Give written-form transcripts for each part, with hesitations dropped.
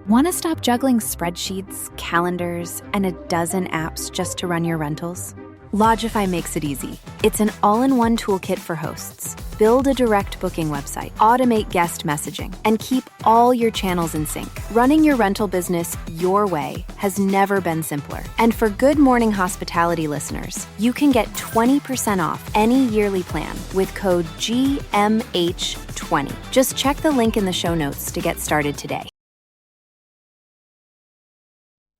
Want to stop juggling spreadsheets, calendars, and a dozen apps just to run your rentals? Lodgify makes it easy. It's an all-in-one toolkit for hosts. Build a direct booking website, automate guest messaging, and keep all your channels in sync. Running your rental business your way has never been simpler. And for Good Morning Hospitality listeners, you can get 20% off any yearly plan with code GMH20. Just check the link in the show notes to get started today.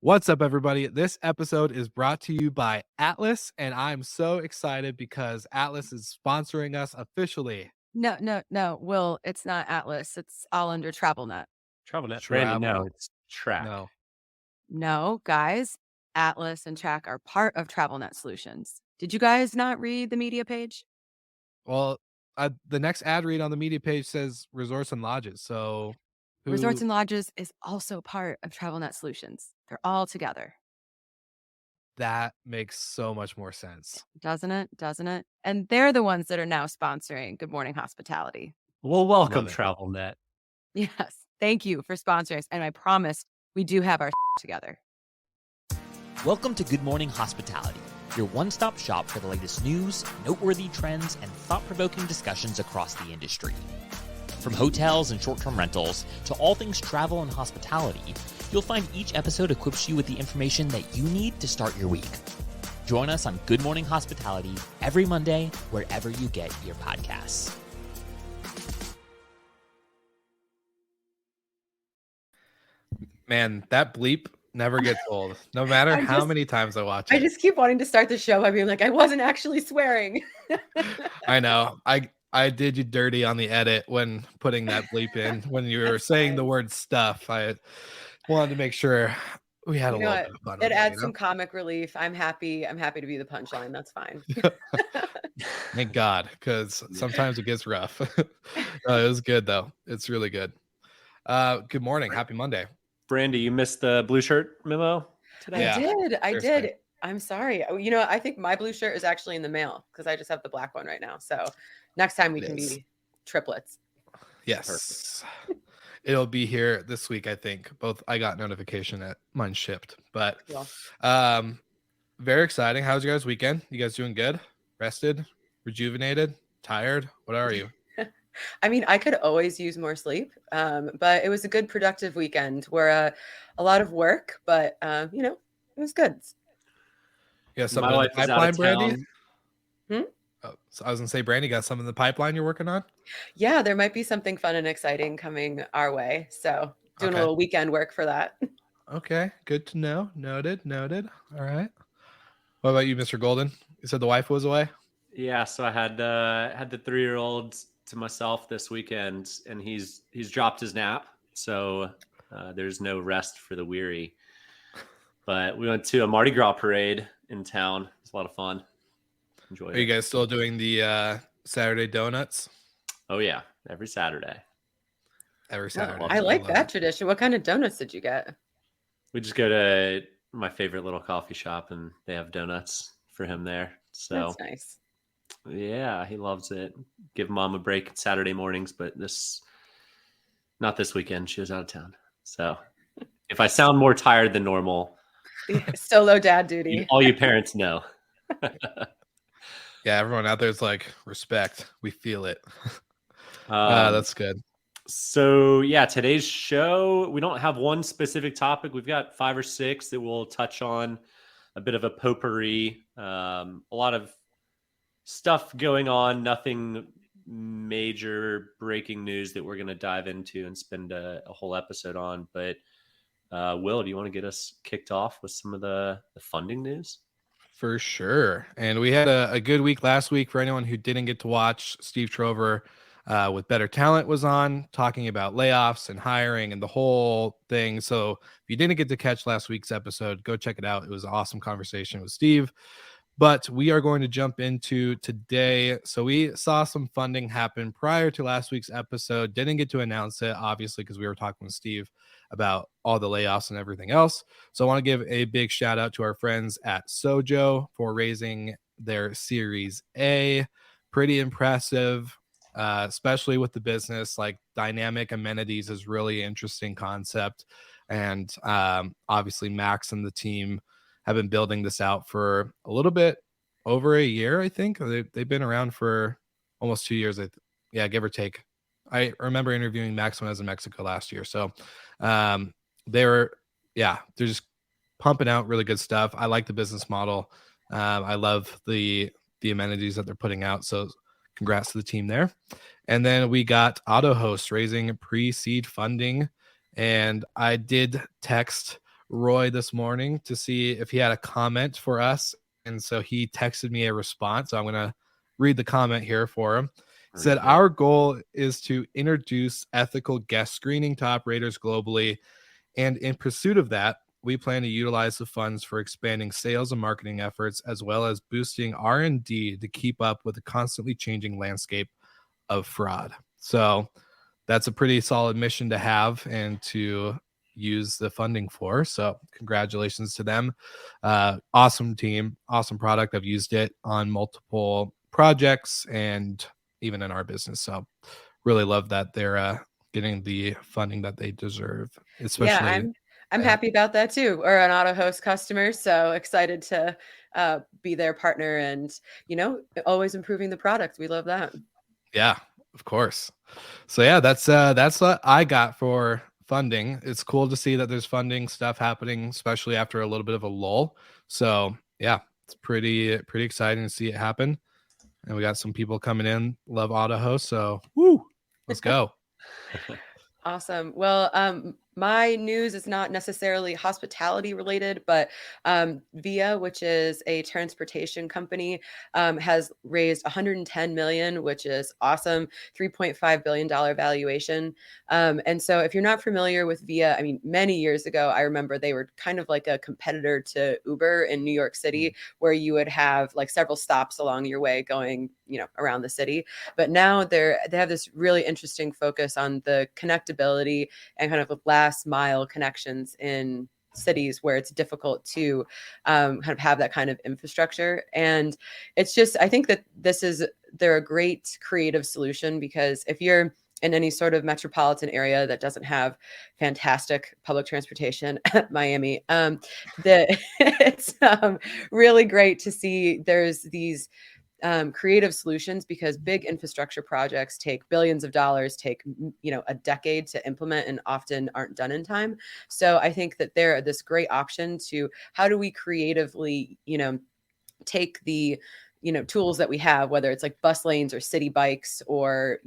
What's up, everybody? This episode is brought to you by Atlas, and I'm so excited because Atlas is sponsoring us officially. No, Will, it's not Atlas. It's all under TravelNet. TravelNet. Brandy, no, it's Track. No, guys, Atlas and Track are part of TravelNet Solutions. Did you guys not read the media page? Well, the next ad read on the media page says Resorts and Lodges. So Resorts and Lodges is also part of TravelNet Solutions. They're all together. That makes so much more sense. Doesn't it? And they're the ones that are now sponsoring Good Morning Hospitality. Well, welcome, TravelNet. Yes. Thank you for sponsoring us. And I promise we do have our together. Welcome to Good Morning Hospitality, your one-stop shop for the latest news, noteworthy trends, and thought-provoking discussions across the industry. From hotels and short-term rentals to all things travel and hospitality, you'll find each episode equips you with the information that you need to start your week. Join us on Good Morning Hospitality every Monday, wherever you get your podcasts. Man, that bleep never gets old, no matter how many times I watch it. I just keep wanting to start the show by being like, I wasn't actually swearing. I know. I did you dirty on the edit when putting that bleep in. When you were saying the word stuff, I wanted to make sure we had a little bit of fun. It adds some comic relief. I'm happy to be the punchline. That's fine. Thank God, because sometimes it gets rough. It was good though. It's really good. Good morning. Happy Monday. Brandy, you missed the blue shirt memo today? Yeah, I did. I'm sorry. You know, I think my blue shirt is actually in the mail because I just have the black one right now. So next time we can be triplets. Yes. It'll be here this week, I think. I got notification that mine shipped. But very exciting. How's your guys' weekend? You guys doing good? Rested? Rejuvenated? Tired? What are you? I mean, I could always use more sleep, but it was a good, productive weekend where a lot of work, but, you know, it was good. Yeah, something in the pipeline, Brandy? Oh, so I was going to say, Brandy, got something in the pipeline you're working on? Yeah, there might be something fun and exciting coming our way. So doing a little weekend work for that. Okay, good to know. Noted. All right. What about you, Mr. Golden? You said the wife was away? Yeah, so I had the 3-year-old to myself this weekend, and he's dropped his nap, so there's no rest for the weary. But we went to a Mardi Gras parade in town. It was a lot of fun. Enjoyed it. Are you guys still doing the Saturday donuts? Oh yeah, every Saturday. I like that tradition. What kind of donuts did you get? We just go to my favorite little coffee shop, and they have donuts for him there. So that's nice. Yeah, he loves it. Give mom a break Saturday mornings, but not this weekend. She was out of town. So if I sound more tired than normal, solo dad duty. All you parents know. Yeah, everyone out there is like, respect. We feel it. That's good. So yeah, today's show, we don't have one specific topic. We've got 5 or 6 that we'll touch on. A bit of a potpourri. A lot of stuff going on, nothing major breaking news that we're going to dive into and spend a whole episode on. But Will, do you want to get us kicked off with some of the funding news? For sure. And we had a good week last week. For anyone who didn't get to watch, Steve Trover with Better Talent was on talking about layoffs and hiring and the whole thing. So if you didn't get to catch last week's episode, go check it out. It was an awesome conversation with Steve. But we are going to jump into today. So we saw some funding happen prior to last week's episode. Didn't get to announce it, obviously, because we were talking with Steve about all the layoffs and everything else. So I want to give a big shout out to our friends at Sojo for raising their Series A. Pretty impressive, especially with the business. Like dynamic amenities is really interesting concept. And obviously Max and the team have been building this out for a little bit over a year. I think they've been around for almost 2 years. Yeah, give or take. I remember interviewing Max when I was in Mexico last year. So they're just pumping out really good stuff. I like the business model. I love the amenities that they're putting out. So congrats to the team there. And then we got AutoHost raising pre-seed funding. And I did text Roy this morning to see if he had a comment for us. And so he texted me a response. So I'm going to read the comment here for him. It said, our goal is to introduce ethical guest screening to operators globally. And in pursuit of that, we plan to utilize the funds for expanding sales and marketing efforts, as well as boosting R&D to keep up with the constantly changing landscape of fraud. So that's a pretty solid mission to have and to use the funding for. So congratulations to them. Awesome team, awesome product. I've used it on multiple projects and even in our business. So really love that they're getting the funding that they deserve, especially. I'm happy about that too. We're an AutoHost customer, so excited to be their partner and, always improving the product. We love that. Yeah, of course. So yeah, that's what I got for funding. It's cool to see that there's funding stuff happening, especially after a little bit of a lull. So yeah, it's pretty exciting to see it happen. And we got some people coming in, love AutoHost. So woo, let's go. Awesome. Well, my news is not necessarily hospitality related, but Via, which is a transportation company, has raised $110 million, which is awesome. $3.5 billion valuation. And so if you're not familiar with Via, I mean, many years ago, I remember they were kind of like a competitor to Uber in New York City, where you would have like several stops along your way going, around the city. But now they have this really interesting focus on the connectability and kind of last mile connections in cities where it's difficult to kind of have that kind of infrastructure. And it's just, I think that they're a great creative solution, because if you're in any sort of metropolitan area that doesn't have fantastic public transportation, Miami, it's really great to see there's these creative solutions, because big infrastructure projects take billions of dollars, take a decade to implement, and often aren't done in time. So I think that they're this great option to how do we creatively take the tools that we have, whether it's like bus lanes or city bikes or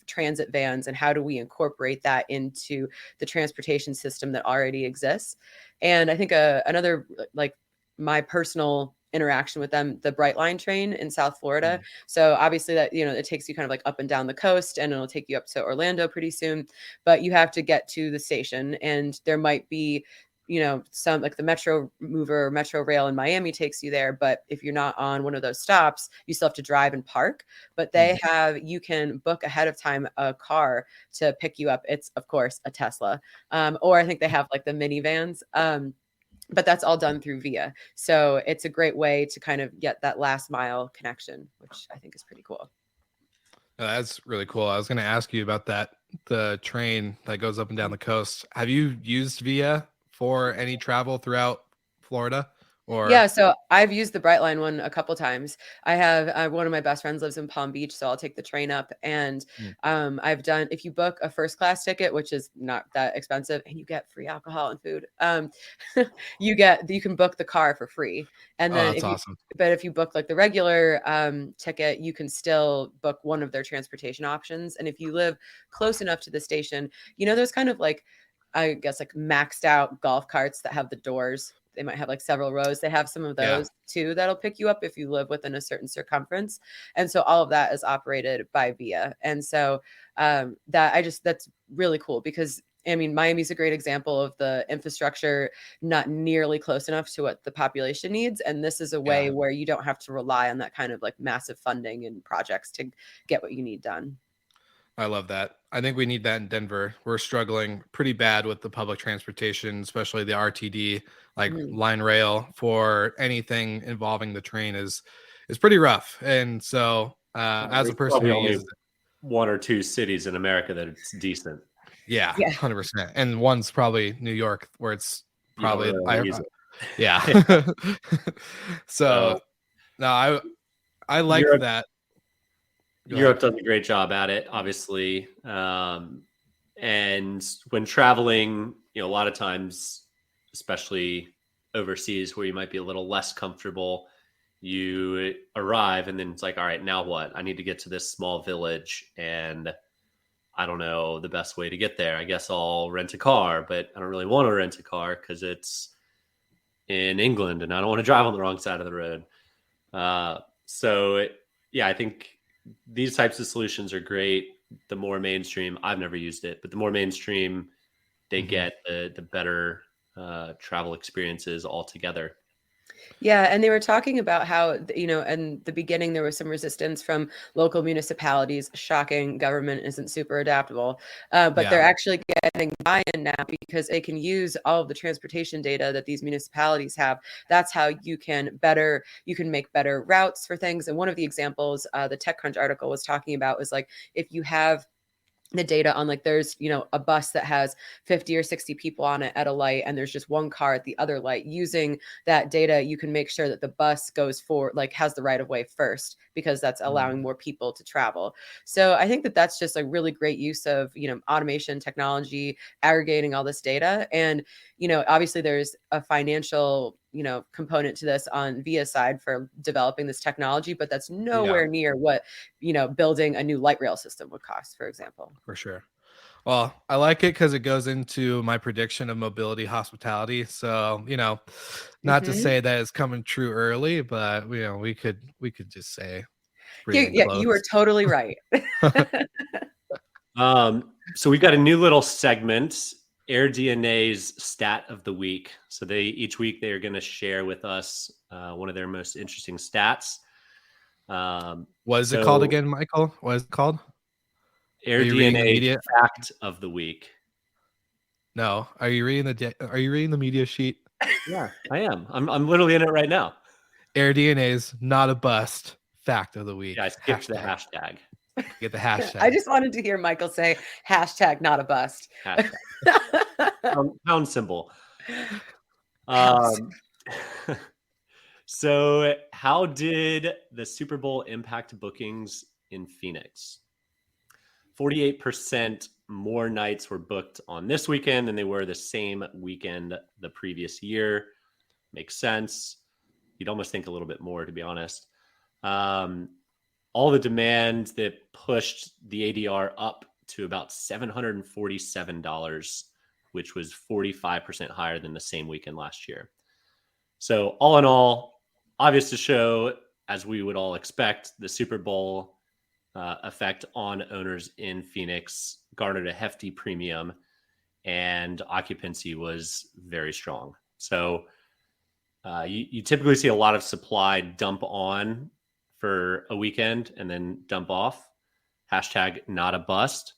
transit vans, and how do we incorporate that into the transportation system that already exists. And I think another, like, my personal interaction with them, the Brightline train in South Florida. So obviously that, it takes you kind of like up and down the coast, and it'll take you up to Orlando pretty soon, but you have to get to the station, and there might be, some like the Metro Mover or Metro Rail in Miami takes you there. But if you're not on one of those stops, you still have to drive and park. But you can book ahead of time a car to pick you up. It's of course a Tesla. Or I think they have like the minivans. But that's all done through Via. So it's a great way to kind of get that last mile connection, which I think is pretty cool. That's really cool. I was going to ask you about that, the train that goes up and down the coast. Have you used Via for any travel throughout Florida? Yeah, so I've used the Brightline one a couple times. I have one of my best friends lives in Palm Beach, so I'll take the train up. And I've done, if you book a first class ticket, which is not that expensive, and you get free alcohol and food, you can book the car for free. And then that's awesome. But if you book like the regular ticket, you can still book one of their transportation options. And if you live close enough to the station, there's kind of like, I guess, like maxed out golf carts that have the doors. They might have like several rows. They have some of those too that'll pick you up if you live within a certain circumference. And so all of that is operated by Via. And so that's really cool, because I mean, Miami's a great example of the infrastructure not nearly close enough to what the population needs. And this is a way where you don't have to rely on that kind of like massive funding and projects to get what you need done. I love that. I think we need that in Denver. We're struggling pretty bad with the public transportation, especially the RTD, like line rail for anything involving the train is pretty rough. And so as a person who uses one or two cities in America that it's decent. Yeah, Yeah. 100%. And one's probably New York, where it's You don't probably really use it. yeah. So So no, I like Europe, that. Go Europe ahead. does a great job at it, obviously. And when traveling, a lot of times, especially overseas where you might be a little less comfortable, you arrive and then it's like, all right, now what? I need to get to this small village and I don't know the best way to get there. I guess I'll rent a car, but I don't really want to rent a car because it's in England and I don't want to drive on the wrong side of the road. Yeah, I think these types of solutions are great. The more mainstream, I've never used it, but the more mainstream they get, the better travel experiences altogether. Yeah, and they were talking about how, in the beginning there was some resistance from local municipalities. Shocking, government isn't super adaptable, but Yeah. they're actually getting buy-in now because they can use all of the transportation data that these municipalities have. That's how you can make better routes for things. And one of the examples the TechCrunch article was talking about was like, if you have the data on like there's a bus that has 50 or 60 people on it at a light and there's just one car at the other light. Using that data, you can make sure that the bus goes for has the right of way first, because that's allowing more people to travel. So I think that that's just a really great use of automation technology, aggregating all this data. And obviously there's a financial component to this on Via's side for developing this technology, but that's nowhere near what building a new light rail system would cost, for example. For sure. Well, I like it because it goes into my prediction of mobility hospitality. So, not to say that it's coming true early, but we could just say it's pretty Yeah, close. you were totally right. So we've got a new little segment, AirDNA's Stat of the Week. So each week they are going to share with us one of their most interesting stats. What is it called again, Michael? What is it called? AirDNA Fact of the Week. No. Are you reading the media sheet? Yeah, I am. I'm literally in it right now. AirDNA's not a bust. Fact of the week. Yeah, I skipped the hashtag. Get the hashtag. I just wanted to hear Michael say hashtag not a bust. Pound symbol. So how did the Super Bowl impact bookings in Phoenix? 48% more nights were booked on this weekend than they were the same weekend the previous year. Makes sense. You'd almost think a little bit more, to be honest. All the demand that pushed the ADR up to about $747, which was 45% higher than the same weekend last year. So all in all, obvious to show, as we would all expect, the Super Bowl effect on owners in Phoenix garnered a hefty premium, and occupancy was very strong. So you typically see a lot of supply dump on for a weekend and then dump off. Hashtag not a bust.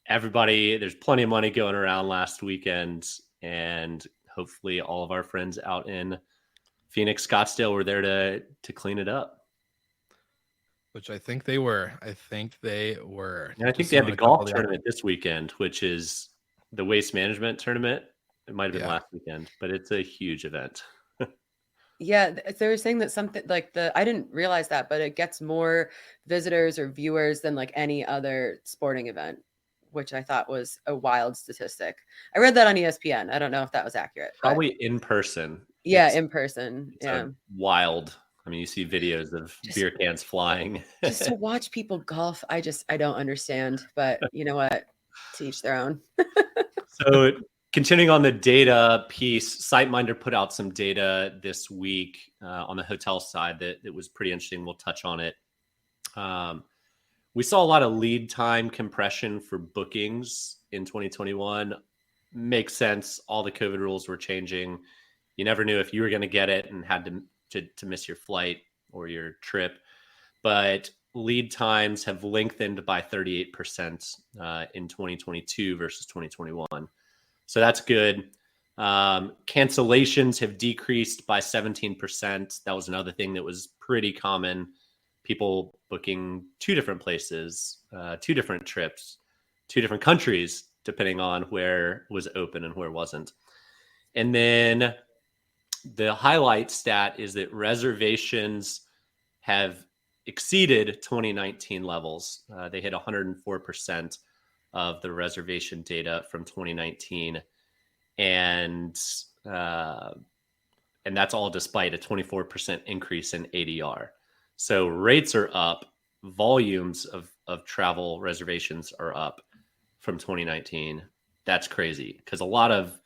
Everybody, there's plenty of money going around last weekend, and hopefully all of our friends out in Phoenix, Scottsdale were there to clean it up. Which I think they were. And I think they had the golf tournament this weekend, which is the waste management tournament. It might have been last weekend, but it's a huge event. Yeah, they were saying that something like I didn't realize that, but it gets more visitors or viewers than like any other sporting event, which I thought was a wild statistic. I read that on ESPN. I don't know if that was accurate. Probably in person. Yeah, in person. It's wild. I mean, you see videos of beer cans flying. Just to watch people golf, I don't understand. But you know what? To each their own. So continuing on the data piece, SiteMinder put out some data this week on the hotel side that was pretty interesting. We'll touch on it. We saw a lot of lead time compression for bookings in 2021. Makes sense. All the COVID rules were changing. You never knew if you were going to get it and had to miss your flight or your trip. But lead times have lengthened by 38% in 2022 versus 2021. So that's good. Cancellations have decreased by 17%. That was another thing that was pretty common. People booking two different places, two different trips, two different countries, depending on where was open and where wasn't. And then the highlight stat is that reservations have exceeded 2019 levels. They hit 104% of the reservation data from 2019. And that's all despite a 24% increase in ADR. So rates are up, volumes of travel reservations are up from 2019. That's crazy because a lot of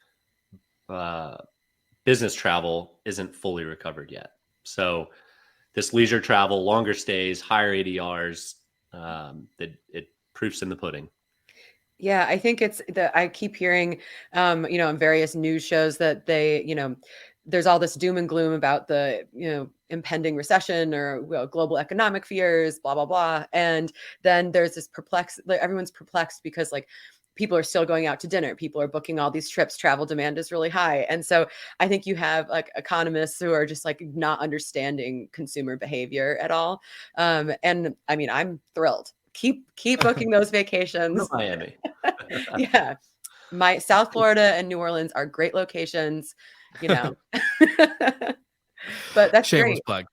business travel isn't fully recovered yet. So this leisure travel, longer stays, higher ADRs, that it proofs in the pudding. Yeah, I think it's that I keep hearing, on various news shows that they, there's all this doom and gloom about the, impending recession or global economic fears, blah, blah, blah. And then there's this everyone's perplexed because like people are still going out to dinner. People are booking all these trips. Travel demand is really high. And so I think you have like economists who are just like not understanding consumer behavior at all. And I mean, I'm thrilled. Keep booking those vacations. Miami. Yeah. My South Florida and New Orleans are great locations, But that's shameless great. plug.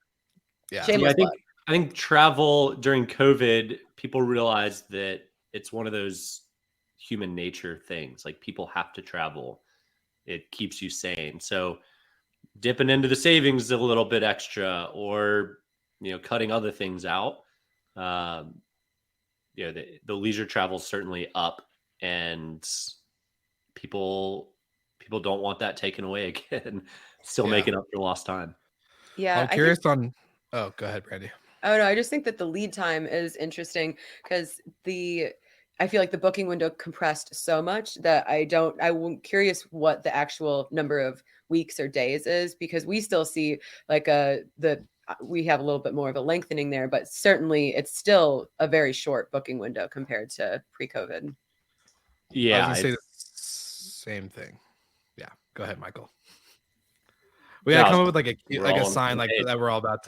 Yeah. Shameless plug. I think travel during COVID, people realized that it's one of those human nature things. Like people have to travel. It keeps you sane. So dipping into the savings a little bit extra or, cutting other things out. The leisure travel is certainly up and people don't want that taken away again. Still making up for lost time. Yeah. I'm curious oh, go ahead, Brandy. Oh no, I just think that the lead time is interesting because I feel like the booking window compressed so much that I'm curious what the actual number of weeks or days is because we still see like we have a little bit more of a lengthening there, but certainly it's still a very short booking window compared to pre-COVID. I Yeah. was gonna say the same thing. Yeah. Go ahead, Michael. We gotta come up with like a sign like that we're about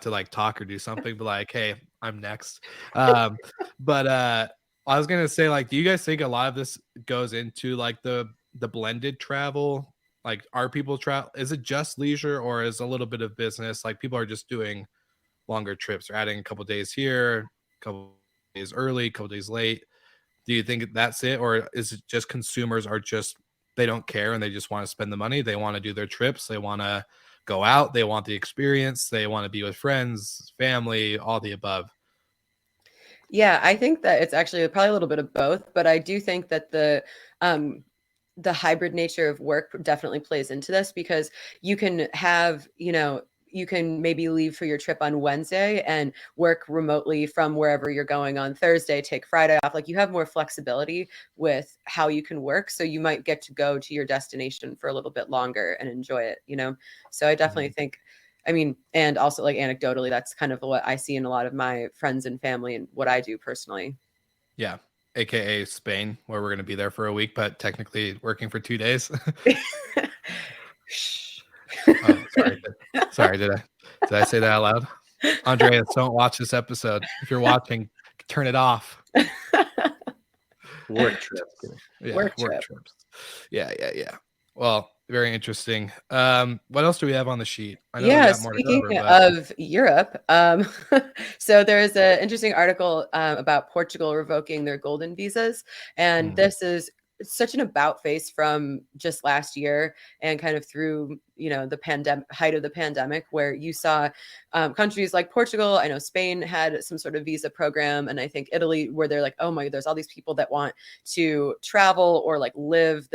to like talk or do something, but like, hey, I'm next. But I was gonna say, like, do you guys think a lot of this goes into like the blended travel? Like, are people travel? Is it just leisure or is a little bit of business? Like, people are just doing longer trips or adding a couple days here, a couple days early, a couple days late. Do you think that's it, or is it just consumers are just they don't care and they just want to spend the money? They want to do their trips. They want to go out. They want the experience. They want to be with friends, family, all the above. Yeah, I think that it's actually probably a little bit of both, but I do think that the hybrid nature of work definitely plays into this because you can have, you can maybe leave for your trip on Wednesday and work remotely from wherever you're going on Thursday, take Friday off. Like you have more flexibility with how you can work. So you might get to go to your destination for a little bit longer and enjoy it, So I definitely think, and also like anecdotally, that's kind of what I see in a lot of my friends and family and what I do personally. Yeah. AKA Spain, where we're going to be there for a week, but technically working for 2 days. Oh, sorry. Did I say that out loud? Andreas, don't watch this episode. If you're watching, turn it off. Work trips. Yeah, work trips. Yeah. Well, very interesting. What else do we have on the sheet? I know we got more speaking to cover, of Europe, so there's an interesting article about Portugal revoking their golden visas, and this is such an about face from just last year and kind of through the height of the pandemic, where you saw countries like Portugal, I know Spain had some sort of visa program, and I think Italy, where they're like, oh my, there's all these people that want to travel or like live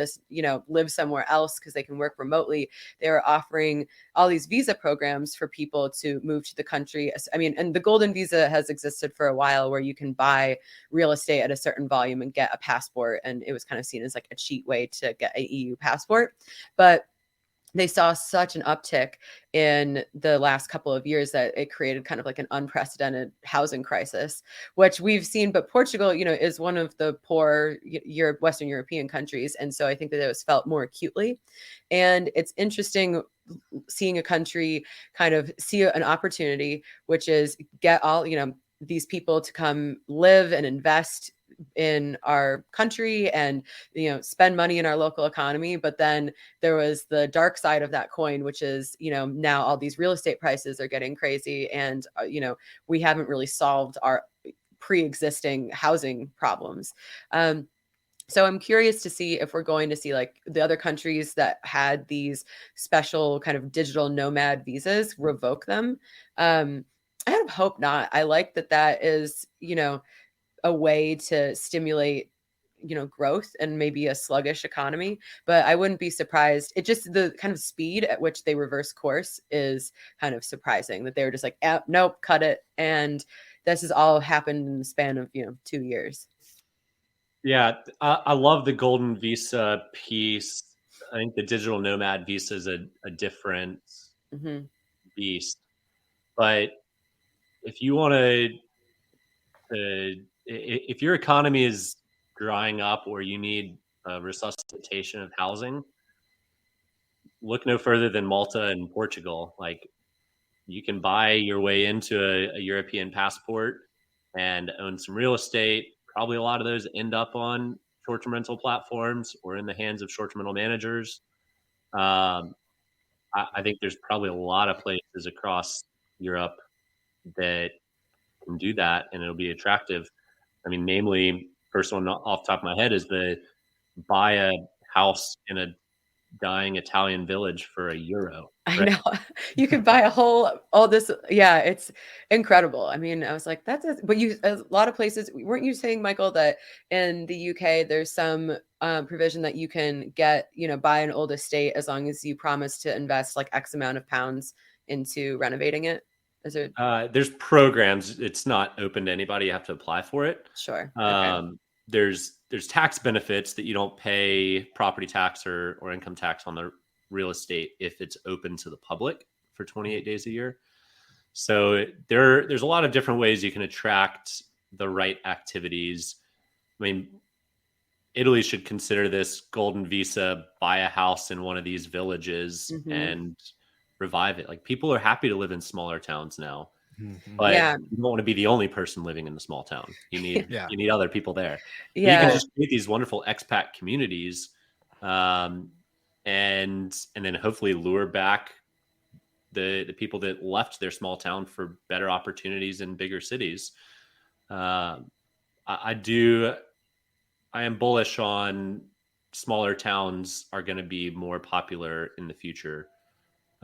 somewhere else because they can work remotely. They were offering all these visa programs for people to move to the country. And the golden visa has existed for a while, where you can buy real estate at a certain volume and get a passport, and it was kind of seen as like a cheat way to get an EU passport. But they saw such an uptick in the last couple of years that it created kind of like an unprecedented housing crisis, which we've seen. But Portugal, is one of the poor Western European countries. And so I think that it was felt more acutely. And it's interesting seeing a country kind of see an opportunity, which is get all, these people to come live and invest in our country and, spend money in our local economy. But then there was the dark side of that coin, which is, now all these real estate prices are getting crazy. And, we haven't really solved our pre-existing housing problems. So I'm curious to see if we're going to see like the other countries that had these special kind of digital nomad visas revoke them. I hope not. I like that is, a way to stimulate, growth and maybe a sluggish economy, but I wouldn't be surprised. It just, the kind of speed at which they reverse course is kind of surprising, that they were just like, nope, cut it. And this has all happened in the span of, 2 years. Yeah, I love the golden visa piece. I think the digital nomad visa is a different beast. But if you want if your economy is drying up or you need a resuscitation of housing, look no further than Malta and Portugal. Like, you can buy your way into a European passport and own some real estate. Probably a lot of those end up on short-term rental platforms or in the hands of short-term rental managers. I think there's probably a lot of places across Europe that can do that, and it'll be attractive. I mean, namely, first one off the top of my head is the buy a house in a dying Italian village for €1. I know. You could buy all this. Yeah, it's incredible. I mean, I was like, but a lot of places, weren't you saying, Michael, that in the UK, there's some provision that you can get, buy an old estate as long as you promise to invest like X amount of pounds into renovating it? Is there? There's programs. It's not open to anybody. You have to apply for it. Sure. Okay. There's tax benefits that you don't pay property tax or income tax on the real estate if it's open to the public for 28 days a year. So there's a lot of different ways you can attract the right activities. I mean, Italy should consider this golden visa, buy a house in one of these villages and revive it. Like, people are happy to live in smaller towns now. But you don't want to be the only person living in the small town. You need you need other people there. You can just create these wonderful expat communities, and then hopefully lure back the people that left their small town for better opportunities in bigger cities. I am bullish on smaller towns are going to be more popular in the future,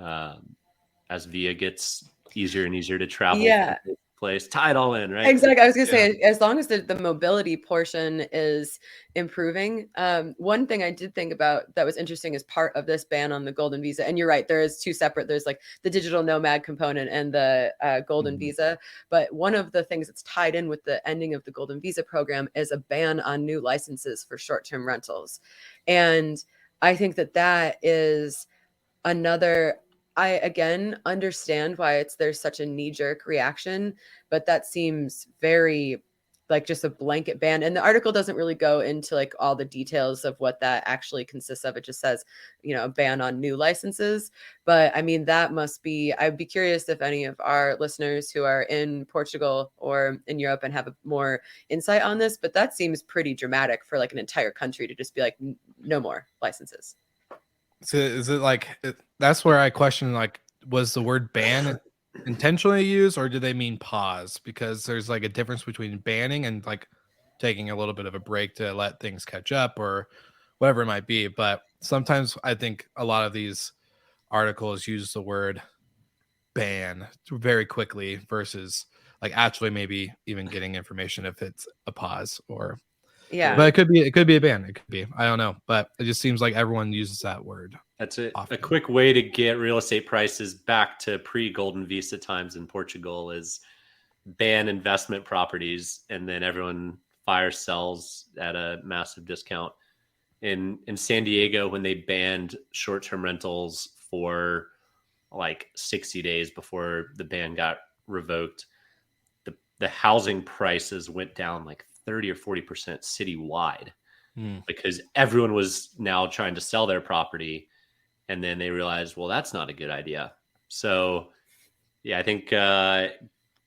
as VIA gets easier and easier to travel from place, tie it all in, right? Exactly. I was gonna say, as long as the mobility portion is improving. One thing I did think about that was interesting is part of this ban on the golden visa, and you're right, there is two separate, there's like the digital nomad component and the golden visa, but one of the things that's tied in with the ending of the golden visa program is a ban on new licenses for short-term rentals. And I think that is another, I again understand why there's such a knee-jerk reaction, but that seems very like just a blanket ban. And the article doesn't really go into like all the details of what that actually consists of. It just says, a ban on new licenses. But I mean, that must be, I'd be curious if any of our listeners who are in Portugal or in Europe and have more insight on this, but that seems pretty dramatic for like an entire country to just be like, no more licenses. So is it like, that's where I question, like, was the word ban intentionally used, or do they mean pause? Because there's like a difference between banning and like taking a little bit of a break to let things catch up or whatever it might be. But sometimes I think a lot of these articles use the word ban very quickly versus like actually maybe even getting information if it's a pause or but it could be a ban. It could be, I don't know, but it just seems like everyone uses that word. That's a quick way to get real estate prices back to pre-golden visa times in Portugal is ban investment properties, and then everyone fire sells at a massive discount. In San Diego, when they banned short-term rentals for like 60 days before the ban got revoked, the housing prices went down like 30 or 40% citywide because everyone was now trying to sell their property. And then they realized, well, that's not a good idea. So yeah, I think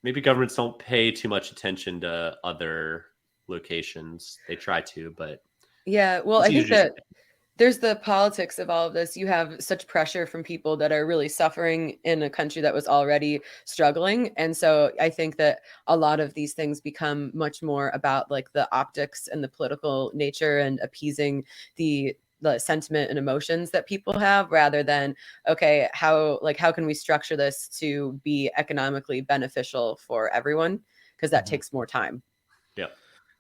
maybe governments don't pay too much attention to other locations. They try to, but Yeah, well, it's I think usually that there's the politics of all of this. You have such pressure from people that are really suffering in a country that was already struggling. And so I think that a lot of these things become much more about like the optics and the political nature and appeasing the sentiment and emotions that people have, rather than, okay, how can we structure this to be economically beneficial for everyone? Because that takes more time. yeah.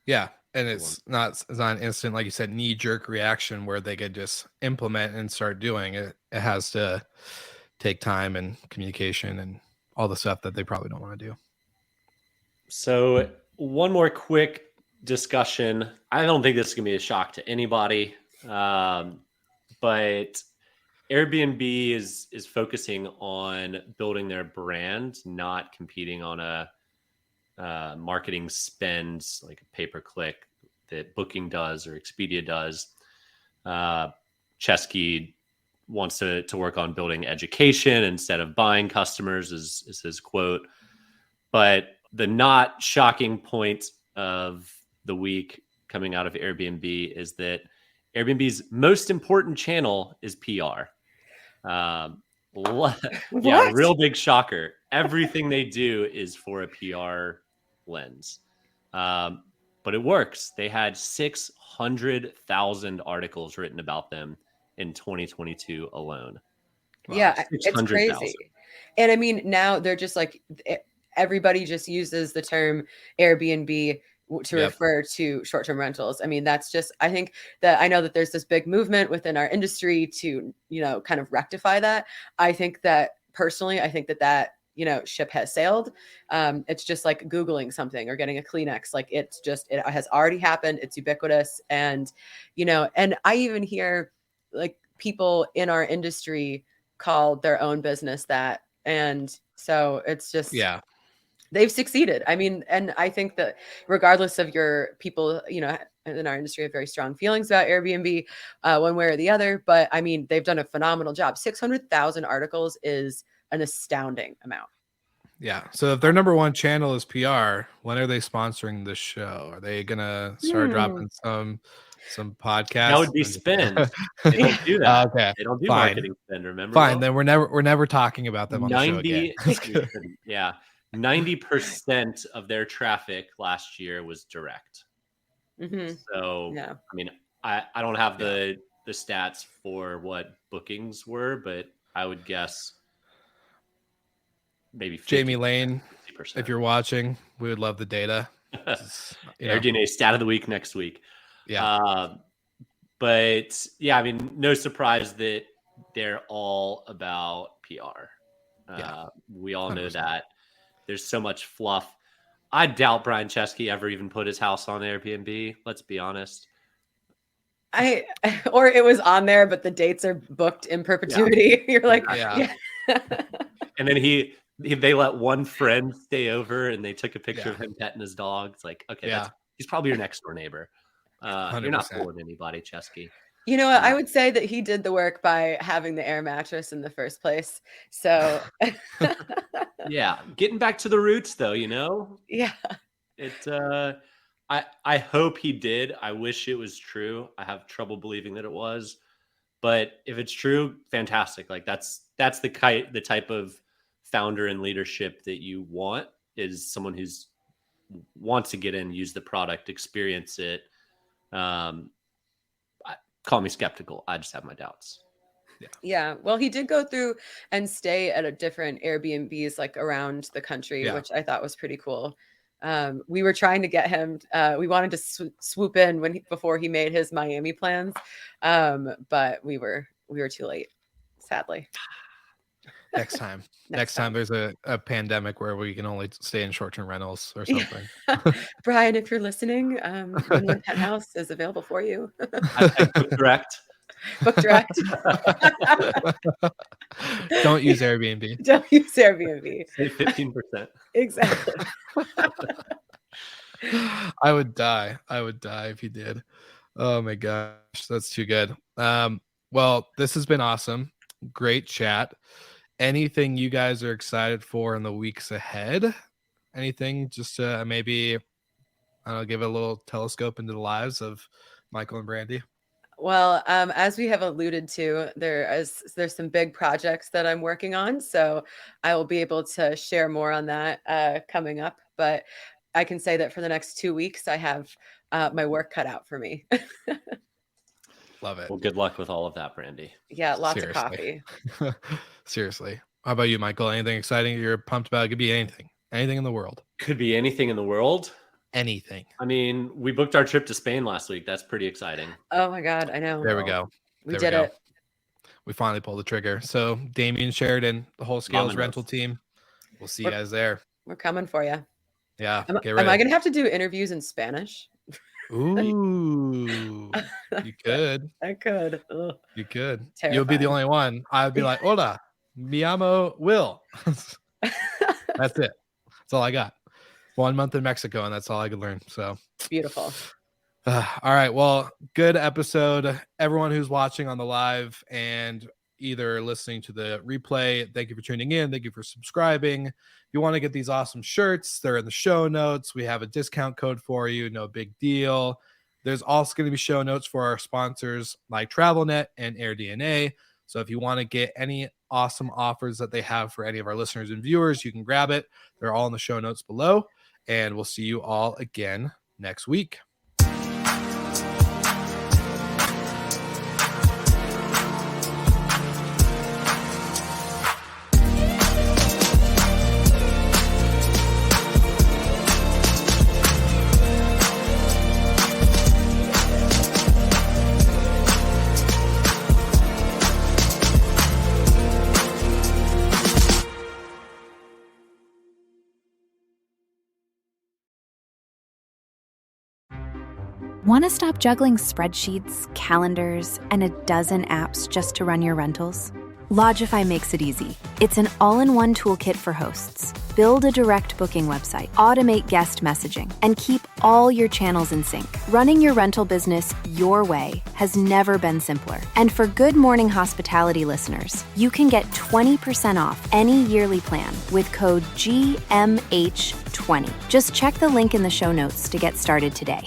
Yeah. And it's not an instant, like you said, knee-jerk reaction where they could just implement and start doing it. It has to take time and communication and all the stuff that they probably don't want to do. So one more quick discussion. I don't think this is going to be a shock to anybody, but Airbnb is focusing on building their brand, not competing on a marketing spend like a pay-per-click that Booking does or Expedia does. Chesky wants to work on building education instead of buying customers, is his quote. But the not shocking point of the week coming out of Airbnb is that Airbnb's most important channel is PR. Yeah, real big shocker. Everything they do is for a PR lens. But it works. They had 600,000 articles written about them in 2022 alone. Wow. Yeah, it's crazy. And I mean, now they're just like, everybody just uses the term Airbnb to refer to short-term rentals. I mean, that's just, I think that I know that there's this big movement within our industry to, kind of rectify that. I think that personally, that ship has sailed. It's just like Googling something or getting a Kleenex. Like it has already happened. It's ubiquitous. And, and I even hear like people in our industry call their own business that. And so it's just, they've succeeded. I mean, and I think that regardless of your people, in our industry have very strong feelings about Airbnb, one way or the other, but I mean, they've done a phenomenal job. 600,000 articles is an astounding amount. Yeah. So if their number one channel is PR, when are they sponsoring this show? Are they gonna start dropping some podcasts? That would be spend. They don't do that. Okay. They don't do marketing spend, remember? Fine. Then we're never talking about them on the show again. Yeah. 90% of their traffic last year was direct. Mm-hmm. So I mean, I don't have the stats for what bookings were, but I would guess maybe 50%, Jamie Lane, 50%. If you're watching, we would love the data. AirDNA stat of the week next week. Yeah. But yeah, I mean, no surprise that they're all about PR. We all 100%. Know that. There's so much fluff. I doubt Brian Chesky ever even put his house on Airbnb. Let's be honest. Or it was on there, but the dates are booked in perpetuity. Yeah. You're like, yeah. And then they let one friend stay over and they took a picture of him petting his dog. It's like, okay, he's probably your next door neighbor. You're not fooling anybody, Chesky. You know what? I would say that he did the work by having the air mattress in the first place. So yeah, getting back to the roots though, Yeah. I hope he did. I wish it was true. I have trouble believing that it was. But if it's true, fantastic. Like that's the type of founder and leadership that you want, is someone who's wants to get in, use the product, experience it. Call me skeptical. I just have my doubts. Yeah. Well, he did go through and stay at a different Airbnbs like around the country, which I thought was pretty cool. We were trying to get him. We wanted to swoop in before he made his Miami plans, but we were too late, sadly. Next time. Next time there's a pandemic where we can only stay in short-term rentals or something. Brian, if you're listening, the penthouse is available for you. I book direct. Book direct. Don't use Airbnb. Don't use Airbnb. Save 15%. Exactly. I would die if you did. Oh my gosh, that's too good. Well, this has been awesome. Great chat. Anything you guys are excited for in the weeks ahead? Anything just maybe I don't know, give a little telescope into the lives of Michael and Brandy? Well, as we have alluded to, there's some big projects that I'm working on, so I will be able to share more on that coming up. But I can say that for the next 2 weeks, I have my work cut out for me. Love it. Well, good luck with all of that, Brandy. Yeah, lots Seriously. of coffee. Seriously. How about you, Michael? Anything exciting you're pumped about? It could be anything in the world. Could be anything in the world. Anything. I mean, we booked our trip to Spain last week. That's pretty exciting. Oh my God, I know. There we go. We There did go. it. We finally pulled the trigger. So Damian Sheridan, the whole Scales Vamonos. rental team. We'll see you guys there. We're coming for you. Yeah. Am Get I ready. going to have to do interviews in Spanish? Ooh. You could. I could. Ugh. You could. You'll be the Terrifying. only one. I would be like, hola, mi amo Will. That's it. That's all I got. 1 month in Mexico, and that's all I could learn. So Beautiful. all right. Well, good episode. Everyone who's watching on the live and either listening to the replay, thank you for tuning in. Thank you for subscribing. If you want to get these awesome shirts, they're in the show notes. We have a discount code for you. No big deal. There's also going to be show notes for our sponsors like TravelNet and AirDNA. So if you want to get any awesome offers that they have for any of our listeners and viewers, you can grab it. They're all in the show notes below. And we'll see you all again next week. Want to stop juggling spreadsheets, calendars, and a dozen apps just to run your rentals? Logify makes it easy. It's an all-in-one toolkit for hosts. Build a direct booking website, automate guest messaging, and keep all your channels in sync. Running your rental business your way has never been simpler. And for Good Morning Hospitality listeners, you can get 20% off any yearly plan with code GMH20. Just check the link in the show notes to get started today.